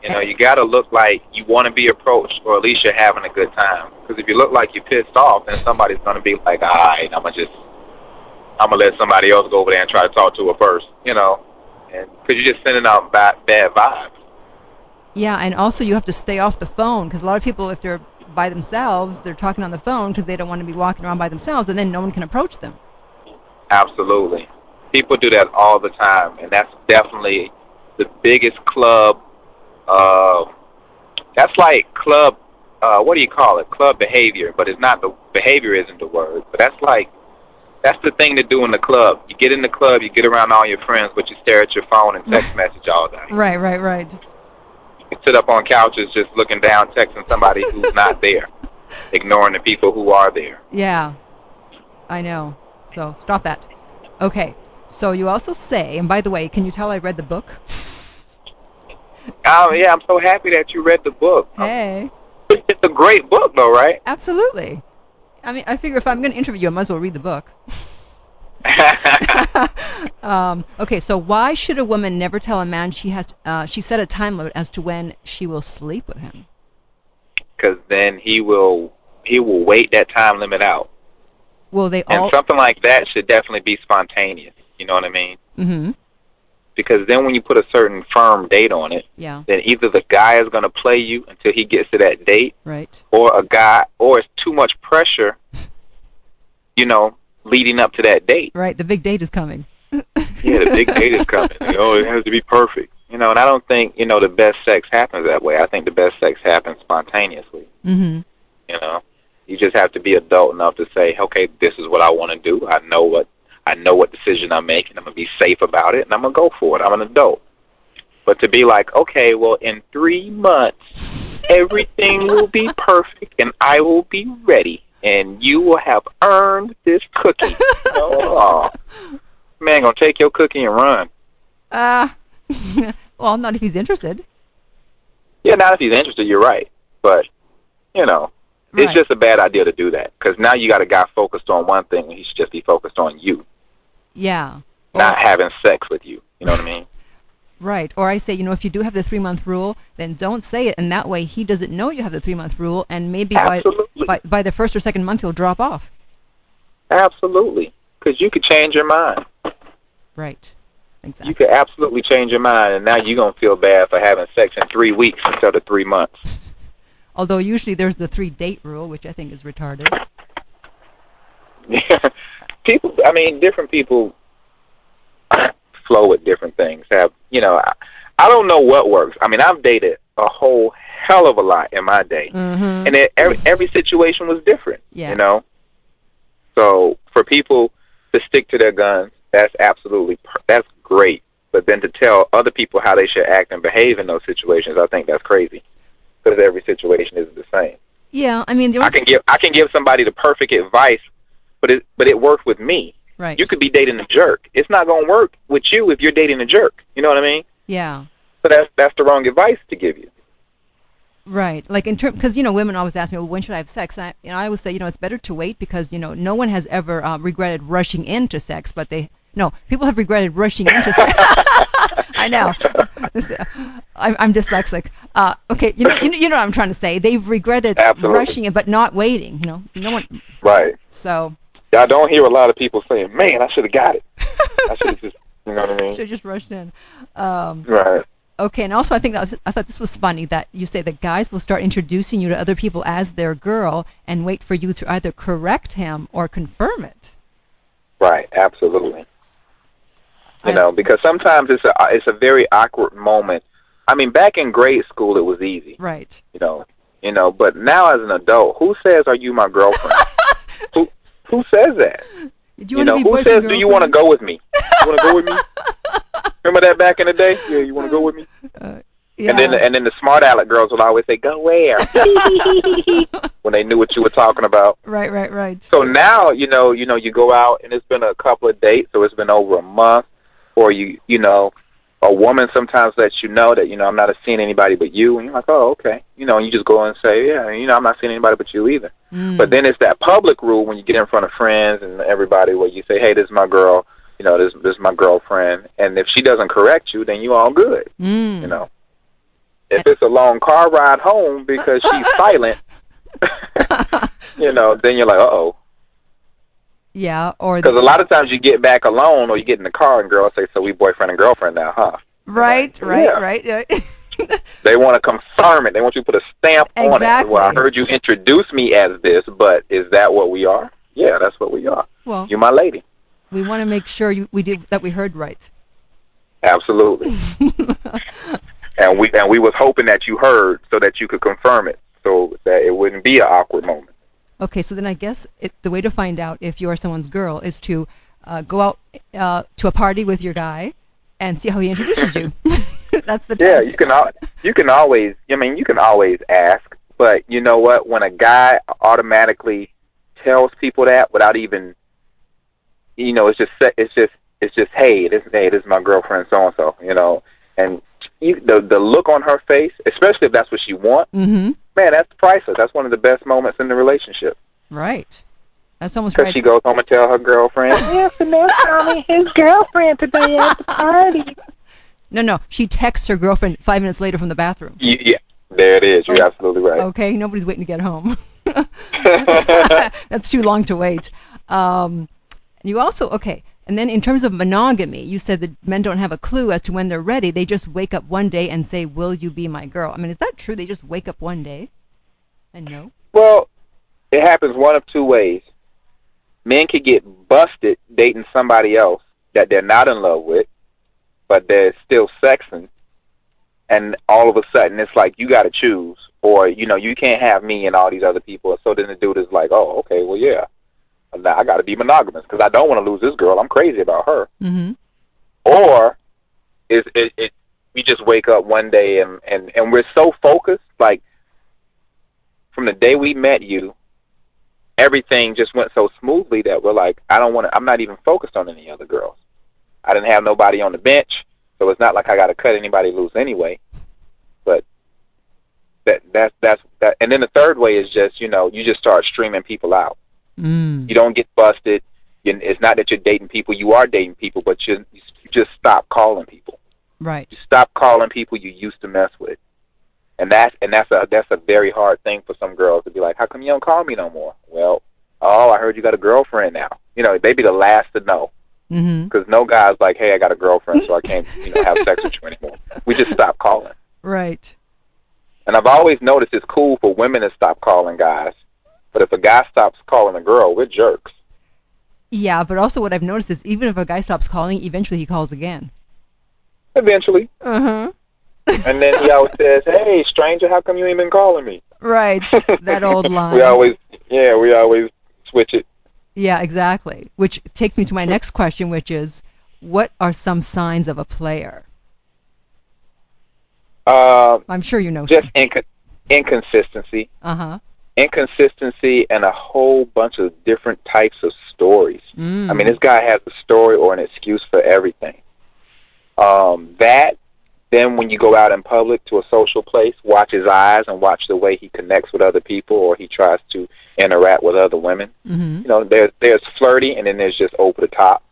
Speaker 3: You know, you got to look like you want to be approached, or at least you're having a good time. Because if you look like you're pissed off, then somebody's going to be like, all right, I'm going to let somebody else go over there and try to talk to her first, you know. And because you're just sending out bad vibes.
Speaker 2: Yeah, and also you have to stay off the phone, because a lot of people, if they're by themselves, they're talking on the phone because they don't want to be walking around by themselves, and then no one can approach them.
Speaker 3: Absolutely. People do that all the time, and that's definitely the biggest club. That's like club, what do you call it? Club behavior, but it's not, the behavior isn't the word, but that's the thing to do in the club. You get in the club, you get around all your friends, but you stare at your phone and text message all day.
Speaker 2: Right.
Speaker 3: You sit up on couches just looking down, texting somebody who's not there, ignoring the people who are there.
Speaker 2: Yeah, I know. So stop that. Okay. So you also say, and by the way, can you tell I read the book?
Speaker 3: Oh, yeah, I'm so happy that you read the book.
Speaker 2: Hey.
Speaker 3: It's a great book, though, right?
Speaker 2: Absolutely. I mean, I figure if I'm going to interview you, I might as well read the book. Okay, so why should a woman never tell a man she set a time limit as to when she will sleep with him?
Speaker 3: Because then he will wait that time limit out.
Speaker 2: Will they
Speaker 3: and
Speaker 2: all?
Speaker 3: something like that should definitely be spontaneous. You know what I mean?
Speaker 2: Mm-hmm.
Speaker 3: Because then when you put a certain firm date on it,
Speaker 2: Yeah.
Speaker 3: then either the guy is going to play you until he gets to that date,
Speaker 2: Right.
Speaker 3: or it's too much pressure, leading up to that date.
Speaker 2: Right. The big date is coming.
Speaker 3: Yeah, the big date is coming. It has to be perfect. And I don't think, the best sex happens that way. I think the best sex happens spontaneously.
Speaker 2: Mm-hmm.
Speaker 3: You just have to be adult enough to say, okay, this is what I want to do. I know what decision I'm making. I'm going to be safe about it, and I'm going to go for it. I'm an adult. But to be like, okay, well, in 3 months, everything will be perfect, and I will be ready, and you will have earned this cookie. Man, going to take your cookie and run.
Speaker 2: Well, not if he's interested.
Speaker 3: Yeah, not if he's interested, you're right. But, it's just a bad idea to do that, because now you got a guy focused on one thing, and he should just be focused on you.
Speaker 2: Yeah.
Speaker 3: Not having sex with you. You know what I mean?
Speaker 2: Right. Or I say, if you do have the 3-month rule, then don't say it, and that way he doesn't know you have the 3-month rule, and maybe by the first or second month he'll drop off.
Speaker 3: Absolutely. Because you could change your mind.
Speaker 2: Right. Exactly.
Speaker 3: You could absolutely change your mind, and now you're going to feel bad for having sex in 3 weeks instead of 3 months.
Speaker 2: Although usually there's the 3-date rule, which I think is retarded.
Speaker 3: Yeah. Different people flow with different things. I don't know what works. I've dated a whole hell of a lot in my day,
Speaker 2: mm-hmm.
Speaker 3: and every situation was different.
Speaker 2: Yeah.
Speaker 3: So for people to stick to their guns, that's that's great. But then to tell other people how they should act and behave in those situations, I think that's crazy. Because every situation isn't the same.
Speaker 2: Yeah, I
Speaker 3: can give somebody the perfect advice, but it worked with me.
Speaker 2: Right.
Speaker 3: You could be dating a jerk. It's not going to work with you if you're dating a jerk. You know what I mean?
Speaker 2: Yeah.
Speaker 3: So that's the wrong advice to give you.
Speaker 2: Right. Like because women always ask me, well, when should I have sex? And I always say, it's better to wait because no one has ever regretted rushing into sex, but people have regretted rushing into sex. I know. I'm dyslexic. Okay, you know what I'm trying to say. They've regretted
Speaker 3: Absolutely.
Speaker 2: rushing it, but not waiting. No one.
Speaker 3: Right.
Speaker 2: So.
Speaker 3: I don't hear a lot of people saying, "Man, I should have got it. I should have just," you know what I mean?
Speaker 2: Should have just rushed in.
Speaker 3: Right.
Speaker 2: Okay, and also I thought this was funny that you say that guys will start introducing you to other people as their girl and wait for you to either correct him or confirm it.
Speaker 3: Right. Absolutely. Because sometimes it's a very awkward moment. Back in grade school, it was easy.
Speaker 2: Right.
Speaker 3: But now as an adult, who says, "Are you my girlfriend?" Who says that? Who says, "Do you want to go with me? You want to go with me?" Remember that back in the day? Yeah, you want to go with me?
Speaker 2: Yeah.
Speaker 3: And then the smart aleck girls would always say, "Go where?" when they knew what you were talking about.
Speaker 2: Right.
Speaker 3: So now, you go out and it's been a couple of dates, or it's been over a month, or a woman sometimes lets you know that, I'm not seeing anybody but you, and you're like, oh, okay. And you just go and say, yeah, I'm not seeing anybody but you either. But then it's that public rule when you get in front of friends and everybody where you say, hey, this is my girl, this is my girlfriend. And if she doesn't correct you, then you all good, If it's a long car ride home because she's silent, then you're like, uh-oh.
Speaker 2: Yeah, or
Speaker 3: because a lot of times you get back alone, or you get in the car and girls say, "So we boyfriend and girlfriend now, huh?"
Speaker 2: Right.
Speaker 3: They want to confirm it. They want you to put a stamp on it. Well, I heard you introduce me as this, but is that what we are? Yeah, that's what we are.
Speaker 2: Well,
Speaker 3: you're my lady.
Speaker 2: We want to make sure we heard right.
Speaker 3: Absolutely. and we was hoping that you heard so that you could confirm it, so that it wouldn't be an awkward moment.
Speaker 2: Okay, so then I guess the way to find out if you're someone's girl is to go out to a party with your guy and see how he introduces you. That's the test.
Speaker 3: Yeah, you can always ask, but you know what? When a guy automatically tells people that without even, it's just hey, this is my girlfriend so and so, and the look on her face, especially if that's what she wants.
Speaker 2: Mm-hmm.
Speaker 3: Man, that's priceless. That's one of the best moments in the relationship.
Speaker 2: Right. That's almost
Speaker 3: Because
Speaker 2: right.
Speaker 3: she goes home and tell her girlfriend, yeah, Finesse saw me his girlfriend today at the party.
Speaker 2: No. She texts her girlfriend 5 minutes later from the bathroom.
Speaker 3: Yeah, there it is. You're absolutely right.
Speaker 2: Okay, nobody's waiting to get home. That's too long to wait. You also, okay, and then in terms of monogamy, you said that men don't have a clue as to when they're ready. They just wake up one day and say, will you be my girl? I mean, is that true? They just wake up one day and know?
Speaker 3: Well, it happens one of two ways. Men can get busted dating somebody else that they're not in love with, but they're still sexing, and all of a sudden it's like, you got to choose, or, you can't have me and all these other people. So then the dude is like, oh, okay, well, yeah, now I got to be monogamous because I don't want to lose this girl. I'm crazy about her.
Speaker 2: Mm-hmm.
Speaker 3: Or we just wake up one day and we're so focused, like, from the day we met you, everything just went so smoothly that we're like, I'm not even focused on any other girls. I didn't have nobody on the bench, so it's not like I got to cut anybody loose anyway. But that's that. And then the third way is just, you just start streaming people out.
Speaker 2: Mm.
Speaker 3: You don't get busted. It's not that you're dating people. You are dating people, but you just stop calling people.
Speaker 2: Right.
Speaker 3: You stop calling people you used to mess with. And that's a very hard thing for some girls to be like, how come you don't call me no more? Well, I heard you got a girlfriend now. They'd be the last to know. Because no guy's like, hey, I got a girlfriend, so I can't have sex with you anymore. We just stop calling.
Speaker 2: Right.
Speaker 3: And I've always noticed it's cool for women to stop calling guys, but if a guy stops calling a girl, we're jerks.
Speaker 2: Yeah, but also what I've noticed is even if a guy stops calling, eventually he calls again.
Speaker 3: Eventually.
Speaker 2: Uh-huh.
Speaker 3: And then he always says, hey, stranger, how come you ain't been calling me?
Speaker 2: Right, that old line.
Speaker 3: we always switch it.
Speaker 2: Yeah, exactly. Which takes me to my next question, which is, what are some signs of a player? I'm sure you know.
Speaker 3: Just inconsistency.
Speaker 2: Uh-huh.
Speaker 3: Inconsistency and a whole bunch of different types of stories.
Speaker 2: Mm.
Speaker 3: I mean, this guy has a story or an excuse for everything. Then when you go out in public to a social place, watch his eyes and watch the way he connects with other people or he tries to interact with other women.
Speaker 2: Mm-hmm.
Speaker 3: There's flirty and then there's just over the top.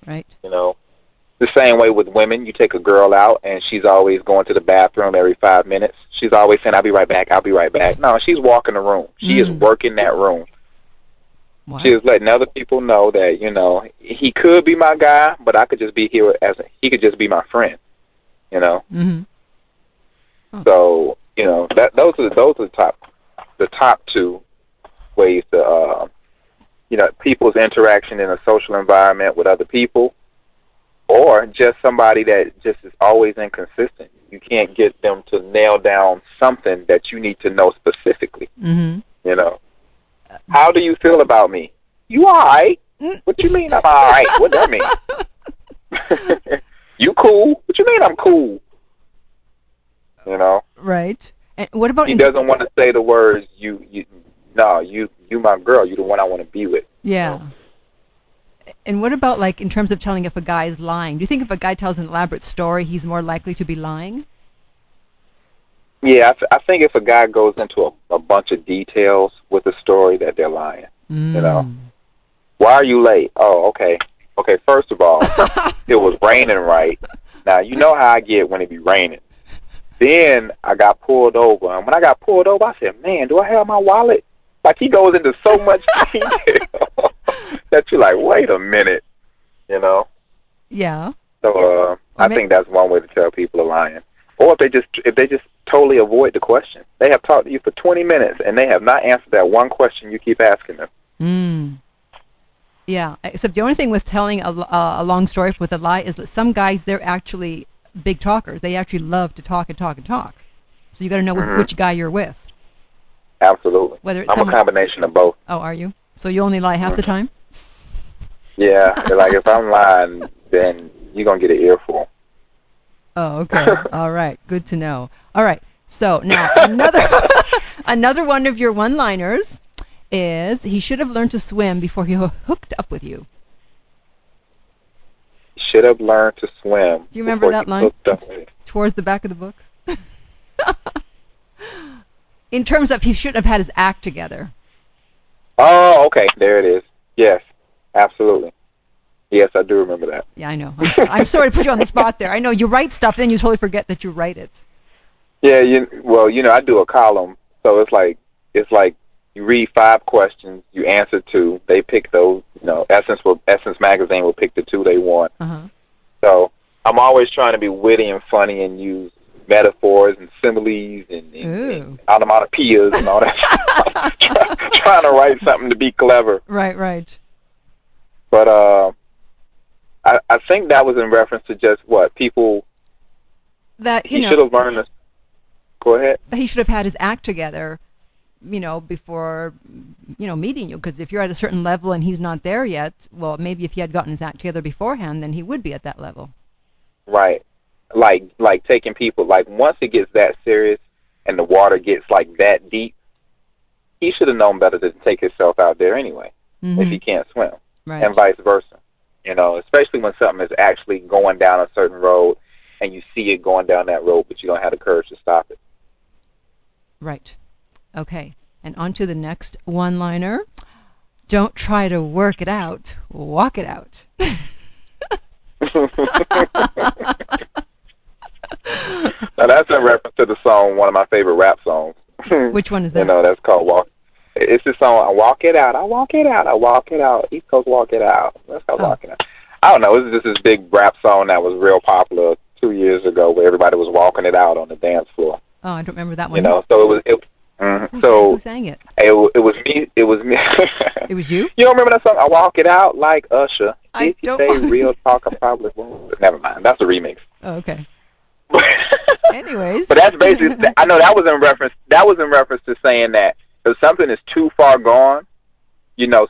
Speaker 2: Right.
Speaker 3: The same way with women. You take a girl out and she's always going to the bathroom every 5 minutes. She's always saying, I'll be right back, I'll be right back. No, she's walking the room. She is working that room. What? She is letting other people know that, he could be my guy, but I could just be here he could just be my friend.
Speaker 2: Mm-hmm. Oh.
Speaker 3: So those are the top two ways to people's interaction in a social environment with other people, or just somebody that just is always inconsistent. You can't get them to nail down something that you need to know specifically.
Speaker 2: Mm-hmm.
Speaker 3: How do you feel about me? You all right? What you mean I'm all right? What that mean? You cool? What you mean I'm cool?
Speaker 2: Right. And what about
Speaker 3: he doesn't want to say the words you my girl, you the one I want to be with.
Speaker 2: Yeah. And what about like in terms of telling if a guy is lying? Do you think if a guy tells an elaborate story, he's more likely to be lying?
Speaker 3: Yeah, I think if a guy goes into a bunch of details with a story, that they're lying. Why are you late? Oh, okay. Okay, first of all, it was raining, right? Now, you know how I get when it be raining. Then I got pulled over. And when I got pulled over, I said, man, do I have my wallet? Like, he goes into so much detail that you're like, wait a minute,
Speaker 2: Yeah.
Speaker 3: So I think that's one way to tell people are lying. Or if they just totally avoid the question. They have talked to you for 20 minutes, and they have not answered that one question you keep asking them.
Speaker 2: Yeah, except the only thing with telling a long story with a lie is that some guys, they're actually big talkers. They actually love to talk and talk and talk. So you got to know which guy you're with.
Speaker 3: Absolutely.
Speaker 2: Whether it's
Speaker 3: I'm a combination of both.
Speaker 2: Oh, are you? So you only lie half the time?
Speaker 3: Yeah, like if I'm lying, then you're going to get an earful.
Speaker 2: Oh, okay. All right. Good to know. All right. So now another one of your one-liners is, he should have learned to swim before he hooked up with you.
Speaker 3: Should have learned to swim.
Speaker 2: Do you remember that line? Towards the back of the book. In terms of he should have had his act together.
Speaker 3: Oh, okay. There it is. Yes, absolutely. Yes, I do remember that.
Speaker 2: Yeah, I know. I'm sorry to put you on the spot there. I know you write stuff, then you totally forget that you write it.
Speaker 3: Yeah, I do a column, so it's like you read 5 questions, you answer 2, they pick those. Essence magazine will pick the 2 they want.
Speaker 2: Uh-huh.
Speaker 3: So I'm always trying to be witty and funny and use metaphors and similes and onomatopoeias and all that. trying to write something to be clever.
Speaker 2: Right.
Speaker 3: But I think that was in reference to just what people
Speaker 2: that
Speaker 3: he should have learned this. Go ahead.
Speaker 2: He should have had his act together, before, meeting you. Because if you're at a certain level and he's not there yet, well, maybe if he had gotten his act together beforehand, then he would be at that level.
Speaker 3: Right. Like taking people, like once it gets that serious and the water gets like that deep, he should have known better than to take himself out there anyway, if he can't swim.
Speaker 2: Right.
Speaker 3: And vice versa. Especially when something is actually going down a certain road and you see it going down that road, but you don't have the courage to stop it.
Speaker 2: Right. Okay. And on to the next one-liner. Don't try to work it out. Walk it out.
Speaker 3: Now that's in reference to the song, one of my favorite rap songs.
Speaker 2: Which one is that?
Speaker 3: That's called Walk. It's the song, I walk it out, I walk it out, I walk it out. East Coast walk it out. That's called Walk It Out. I don't know. It was just this big rap song that was real popular 2 years ago where everybody was walking it out on the dance floor.
Speaker 2: Oh, I don't remember that one.
Speaker 3: So
Speaker 2: Who sang it?
Speaker 3: It was me. It was me.
Speaker 2: It was you?
Speaker 3: You don't remember that song? I walk it out like Usher.
Speaker 2: I
Speaker 3: if you
Speaker 2: don't.
Speaker 3: say real talk, I probably won't. But never mind. That's a remix.
Speaker 2: Oh, okay. Anyways.
Speaker 3: But that's basically. I know that was in reference. That was in reference to saying that if something is too far gone,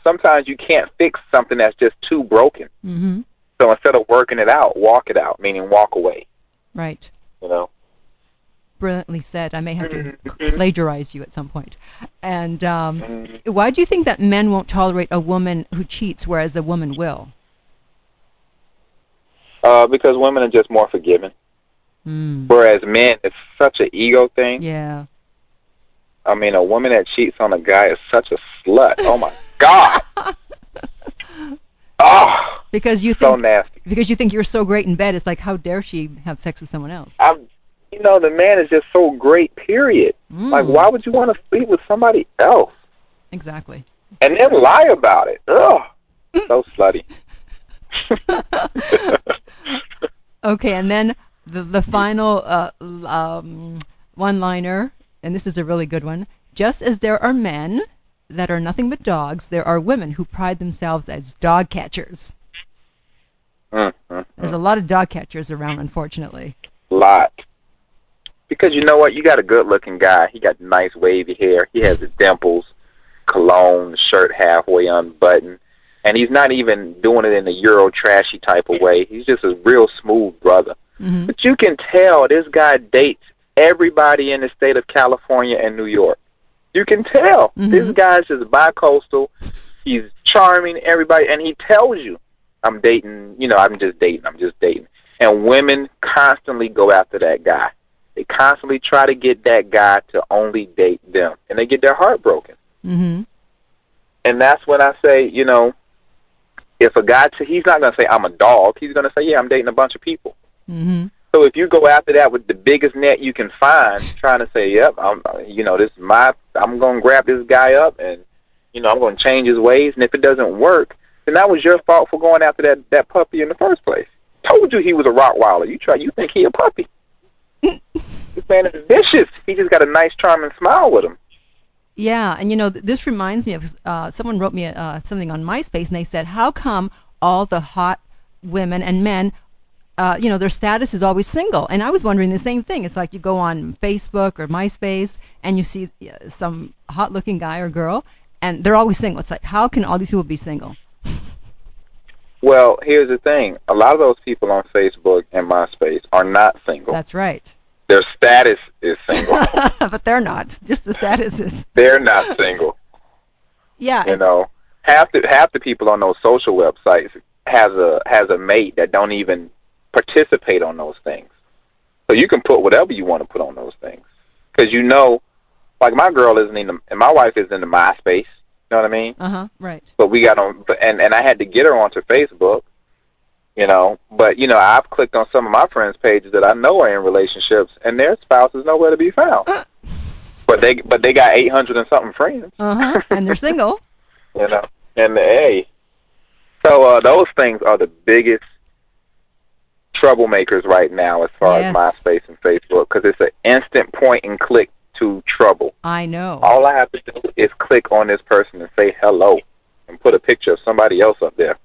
Speaker 3: sometimes you can't fix something that's just too broken.
Speaker 2: Mm-hmm.
Speaker 3: So instead of working it out, walk it out, meaning walk away.
Speaker 2: Right. Brilliantly said. I may have to plagiarize you at some point. And why do you think that men won't tolerate a woman who cheats, whereas a woman will?
Speaker 3: Because women are just more forgiving. Whereas men, it's such an ego thing.
Speaker 2: Yeah.
Speaker 3: I mean, a woman that cheats on a guy is such a slut. Oh, my God. Oh,
Speaker 2: because you think,
Speaker 3: so nasty.
Speaker 2: Because you think you're so great in bed, it's like, how dare she have sex with someone else?
Speaker 3: The man is just so great, period. Like, why would you want to sleep with somebody else?
Speaker 2: Exactly.
Speaker 3: And then lie about it. Ugh, so slutty.
Speaker 2: Okay, and then the final one-liner, and this is a really good one. Just as there are men that are nothing but dogs, there are women who pride themselves as dog catchers. There's a lot of dog catchers around, unfortunately.
Speaker 3: Lot. Because you know what? You got a good-looking guy. He got nice wavy hair. He has the dimples, cologne, shirt halfway unbuttoned. And he's not even doing it in a Euro trashy type of way. He's just a real smooth brother. Mm-hmm. But you can tell this guy dates everybody in the state of California and New York. You can tell. Mm-hmm. This guy's just bi-coastal. He's charming, everybody. And he tells you, I'm dating, I'm just dating. And women constantly go after that guy. They constantly try to get that guy to only date them. And they get their heart broken.
Speaker 2: Mm-hmm.
Speaker 3: And that's when I say, if a guy, he's not going to say, I'm a dog. He's going to say, yeah, I'm dating a bunch of people.
Speaker 2: Mm-hmm.
Speaker 3: So if you go after that with the biggest net you can find, trying to say, yep, I'm going to grab this guy up and, I'm going to change his ways. And if it doesn't work, then that was your fault for going after that puppy in the first place. Told you he was a Rottweiler. You think he a puppy. This man is vicious. He just got a nice, charming smile with him.
Speaker 2: Yeah, and this reminds me of someone wrote me something on MySpace, and they said, how come all the hot women and men, their status is always single? And I was wondering the same thing. It's like you go on Facebook or MySpace, and you see some hot-looking guy or girl, and they're always single. It's like, how can all these people be single?
Speaker 3: Well, here's the thing. A lot of those people on Facebook and MySpace are not single.
Speaker 2: That's right.
Speaker 3: Their status is single.
Speaker 2: But they're not. Just the status is.
Speaker 3: They're not single.
Speaker 2: Yeah.
Speaker 3: Half the people on those social websites has a mate that don't even participate on those things. So you can put whatever you want to put on those things. Because like my girl isn't in my wife is in the MySpace. know what I mean?
Speaker 2: Right.
Speaker 3: But we got on, and I had to get her onto Facebook, you know. But, you know, I've clicked on some of my friends' pages that I know are in relationships, and their spouse is nowhere to be found. But they got 800 and something friends.
Speaker 2: And they're single.
Speaker 3: You know, and hey. So those things are the biggest troublemakers right now as far as MySpace and Facebook, because it's an instant point and click to trouble.
Speaker 2: I know.
Speaker 3: All I have to do is click on this person and say hello and put a picture of somebody else up there.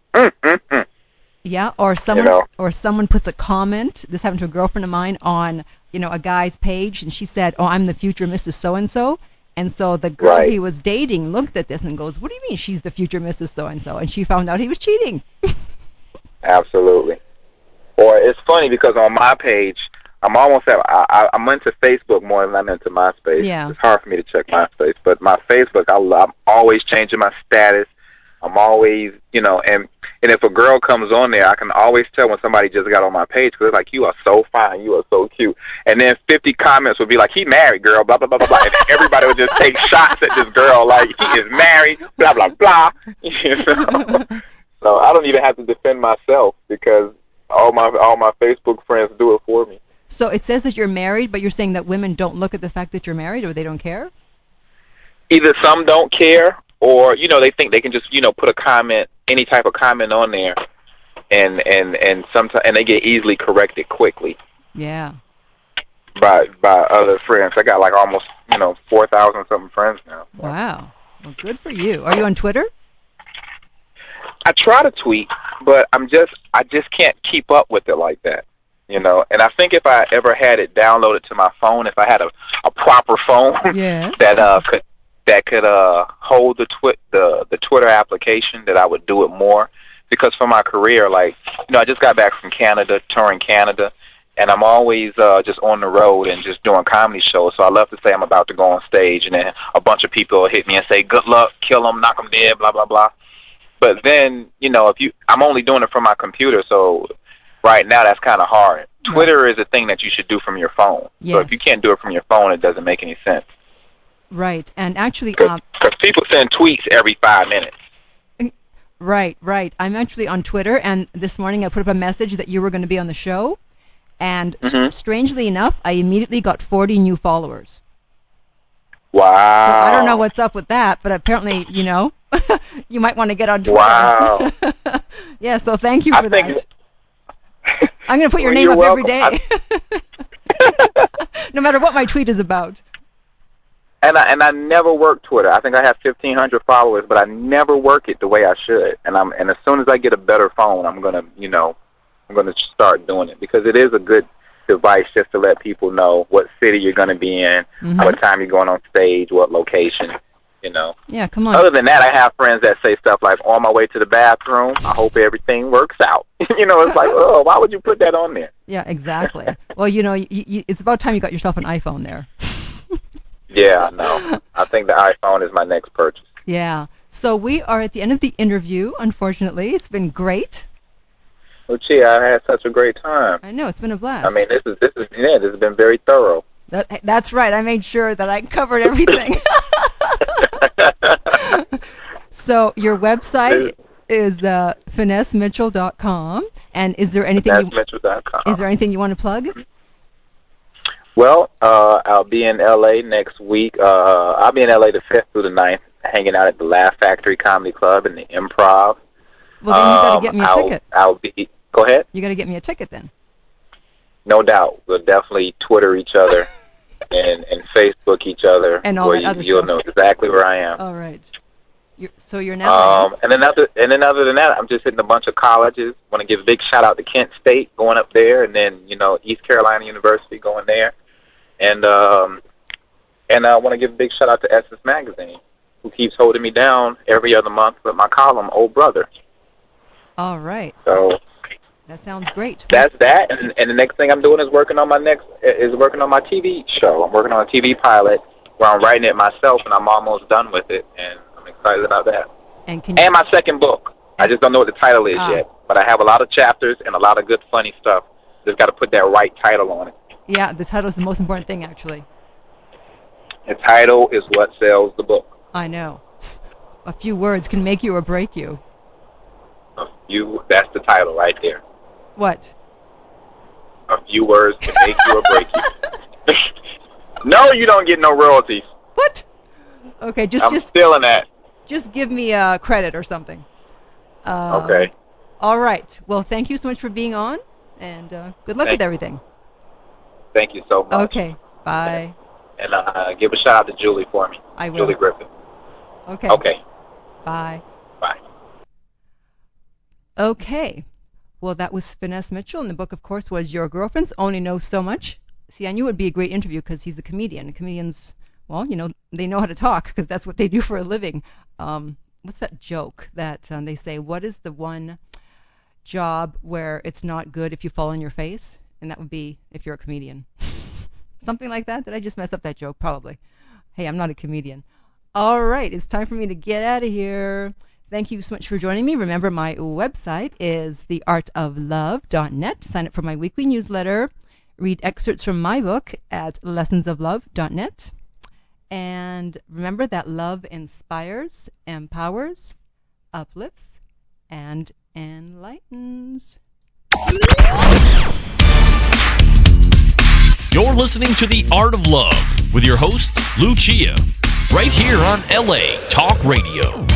Speaker 2: Yeah, or someone puts a comment. This happened to a girlfriend of mine on, you know, a guy's page, and she said, "Oh, I'm the future Mrs. So-and-so." And so the girl he was dating looked at this and goes, "What do you mean she's the future Mrs. So-and-so?" And she found out he was cheating.
Speaker 3: Absolutely. Or it's funny because on my page, I'm almost at, I'm into Facebook more than I'm into MySpace.
Speaker 2: Yeah.
Speaker 3: It's hard for me to check MySpace, but my Facebook, I'm always changing my status. I'm always, you know, and if a girl comes on there, I can always tell when somebody just got on my page, because it's like, "You are so fine, you are so cute." And then 50 comments would be like, "He married, girl, blah, blah, blah, blah, blah." And everybody would just take shots at this girl like, "He is married, blah, blah, blah." You know? So I don't even have to defend myself because all my Facebook friends do it for me.
Speaker 2: So it says that you're married, but you're saying that women don't look at the fact that you're married, or they don't care?
Speaker 3: Either some don't care, or, you know, they think they can just, you know, put a comment, any type of comment on there, and sometimes, and they get easily corrected quickly.
Speaker 2: Yeah.
Speaker 3: By other friends. I got like almost, you know, 4,000 something friends now.
Speaker 2: Wow. Well, good for you. Are you on Twitter?
Speaker 3: I try to tweet, but I just can't keep up with it like that, you know. And I think if I ever had it downloaded to my phone, if I had a proper phone that could hold the Twitter application, that I would do it more. Because for my career, like, you know, I just got back from Canada, touring Canada, and I'm always just on the road and just doing comedy shows. So I love to say I'm about to go on stage, and then a bunch of people will hit me and say, "Good luck, kill them, knock them dead, blah, blah, blah." But then, you know, I'm only doing it from my computer, so right now that's kind of hard. Twitter is a thing that you should do from your phone.
Speaker 2: Yes.
Speaker 3: So if you can't do it from your phone, it doesn't make any sense.
Speaker 2: Right, and actually...
Speaker 3: Because people send tweets every 5 minutes.
Speaker 2: Right. I'm actually on Twitter, and this morning I put up a message that you were going to be on the show, and strangely enough, I immediately got 40 new followers.
Speaker 3: Wow.
Speaker 2: So I don't know what's up with that, but apparently, you know, you might want to get on Twitter.
Speaker 3: Wow.
Speaker 2: Yeah, so thank you for that. I'm going to put your name up
Speaker 3: welcome.
Speaker 2: every day. No matter what my tweet is about.
Speaker 3: And I never work Twitter. I think I have 1,500 followers, but I never work it the way I should. And as soon as I get a better phone, I'm gonna start doing it, because it is a good device just to let people know what city you're gonna be in, what time you're going on stage, what location, you know.
Speaker 2: Yeah, come on.
Speaker 3: Other than that, I have friends that say stuff like, "On my way to the bathroom, I hope everything works out." You know, it's like, oh, why would you put that on there?
Speaker 2: Yeah, exactly. Well, you know, it's about time you got yourself an iPhone there.
Speaker 3: Yeah, no. I think the iPhone is my next purchase.
Speaker 2: Yeah. So we are at the end of the interview, unfortunately. It's been great.
Speaker 3: Lucia, I had such a great time.
Speaker 2: I know, it's been a blast.
Speaker 3: I mean, this has been very thorough.
Speaker 2: That's right. I made sure that I covered everything. So your website is finessemitchell.com, and is there anything you want to plug?
Speaker 3: Well, I'll be in L.A. next week. I'll be in L.A. the 5th through the 9th, hanging out at the Laugh Factory Comedy Club in the Improv.
Speaker 2: Well, then you got to get me a ticket.
Speaker 3: Go ahead.
Speaker 2: You got to get me a ticket then.
Speaker 3: No doubt. We'll definitely Twitter each other and Facebook each other,
Speaker 2: and all that other
Speaker 3: you'll
Speaker 2: stuff.
Speaker 3: know exactly where I am.
Speaker 2: All right. So you're now.
Speaker 3: And then other than that, I'm just hitting a bunch of colleges. Want to give a big shout out to Kent State, going up there, and then East Carolina University, going there, and I want to give a big shout out to Essence Magazine, who keeps holding me down every other month with my column, Old Brother.
Speaker 2: All right.
Speaker 3: So
Speaker 2: that sounds great.
Speaker 3: That's that, and the next thing I'm doing is working on my TV show. I'm working on a TV pilot where I'm writing it myself, and I'm almost done with it, and I'm excited about that.
Speaker 2: And
Speaker 3: my second book. I just don't know what the title is yet, but I have a lot of chapters and a lot of good, funny stuff. Just got to put that right title on it.
Speaker 2: Yeah, the title is the most important thing, actually.
Speaker 3: The title is what sells the book.
Speaker 2: I know. a few words can make you or break you.
Speaker 3: That's the title right there.
Speaker 2: What?
Speaker 3: A few words can make you or break you. No, you don't get no royalties.
Speaker 2: What? Okay,
Speaker 3: I'm stealing that.
Speaker 2: Just give me credit or something.
Speaker 3: Okay.
Speaker 2: All right. Well, thank you so much for being on, and good luck with everything.
Speaker 3: Thank you so much.
Speaker 2: Okay. Bye.
Speaker 3: And give a shout out to Julie for me.
Speaker 2: I will.
Speaker 3: Julie Griffin.
Speaker 2: Okay.
Speaker 3: Okay.
Speaker 2: Bye.
Speaker 3: Bye.
Speaker 2: Okay. Well, that was Finesse Mitchell, and the book, of course, was Your Girlfriends Only Know So Much. See, I knew it would be a great interview because he's a comedian. Comedians, well, they know how to talk because that's what they do for a living. What's that joke that they say, what is the one job where it's not good if you fall on your face? And that would be if you're a comedian. Something like that. Did I just mess up that joke? Probably. Hey, I'm not a comedian. All right, it's time for me to get out of here. Thank you so much for joining me. Remember, my website is theartoflove.net. Sign up for my weekly newsletter. Read excerpts from my book at lessonsoflove.net. And remember that love inspires, empowers, uplifts, and enlightens.
Speaker 1: You're listening to The Art of Love with your host, Lucia, right here on LA Talk Radio.